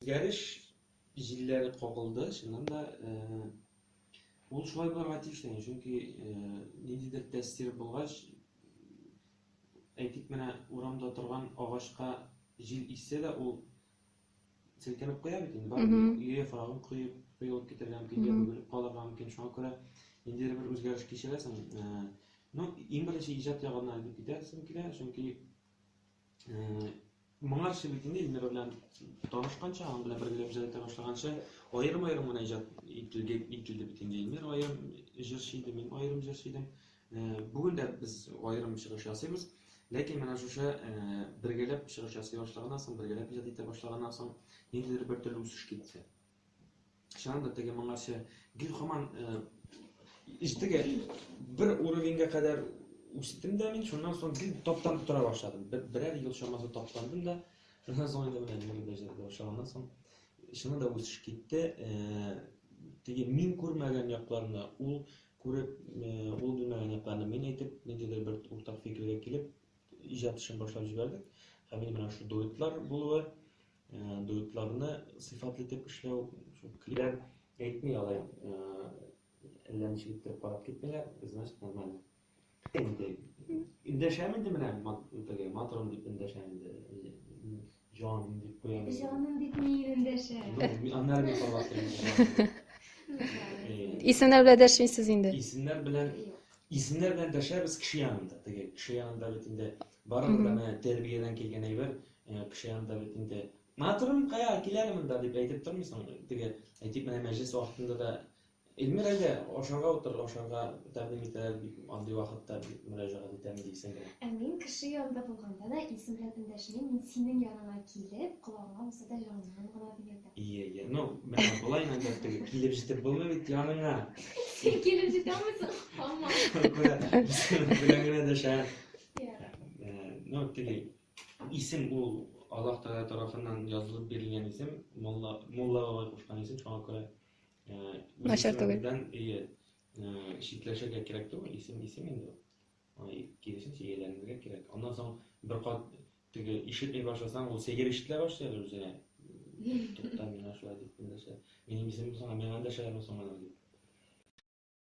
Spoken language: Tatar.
O'zgarish yillari qoqildi, shundan da ул шулай булырга тиеш, чөнки ниндидер тәэсир булгач, әйтик менә урамда торган агачка җил исә дә ул селкенеп куя бит инде, бар яфрагын коелып китергән мөмкин, бөгелеп калырга мөмкин, шуңа күрә ниндидер бер үзгәреш кичерәсең. Иң беренче иҗат ягына алып китәсең килә, чөнки моңарчы бит инде Илмир белән танышканча, аның белән бергә иҗат башлаганча, аерым-аерым гына иҗат ителде бит инде. Илмир аерым җырчы иде, мин аерым җырчы идем. Бүген дә без аерым чыгыш ясыйбыз. Ләкин менә шушы бергәләп чыгыш ясый башлаганнан соң, бергәләп иҗат итә башлаганнан соң, ниндидер бер төрле үсеш китте. Шуннан да теге моңарчы гел һаман иҗтигә бер уровеньгә кадәр үстем дә мин, шуннан соң гел таптан тора башладым. Берәр ел чамасы таптандым да, шуннан соң инде менә нигә җырга башлаганнан соң, шуны да үсеш китте. Теге мин күрмәгән якларны ул күреп, ул белмәгән якларны мин әйтеп, ниндидер бер уртак фикергә килеп, иҗат эшен башлап җибәрдек. Һәм менә шу дуэтлар булуы, дуэтларны сыйфатлы итеп эшләү, шу клиплар әйтми алай, әллә ничек итеп карап китмәләр, значит нормально. İndəşəm indi mənə matron deyib indəşəm indi. Canım deyib qoyam. Canım deyib neyin indəşəm? Anlar bir falan. İsimler bile deşmişsiniz indi. İsimler bilen deşəbiz kişi yanında. Kişi yanında bitinde barın da mənə tərbiyədən kelgən aybar kişi yanında bitinde matron qaya kilərim də deyib aytıb durmuysan. Aytıb mənə məclis vaxtında da Ilmir әле ашарга утыр, ашарга тәкъдим итәләр, андый вакытта мөрәҗәгать итәм дисең. Мин кеше янында булганда да исем белән эндәшмим, мин синең яныңа килеп, колагыңа булса да җаныңнан гына дигәндә. Ие, менә болай инде килеп җитеп булмый бит яныңа. Син килеп җитәмсең? Хамма. Белән генә дәшә. Теге исем ул Аллаһ Тәгалә тарафыннан язылып бирелгән исем, Мулла бабай кушкан исем, шуңа күрә Начар түгел. Читләшергә кирәк түгел, исем инде. Киресенчә ияләнергә кирәк. Аннан соң бер кат теге ишетми башласаң, ул сәгер ишетелә башлый үзенә. Туктан миңа шулай дип эндәшә. Минем исемем соң, миңа эндәшәләр соң аны дип.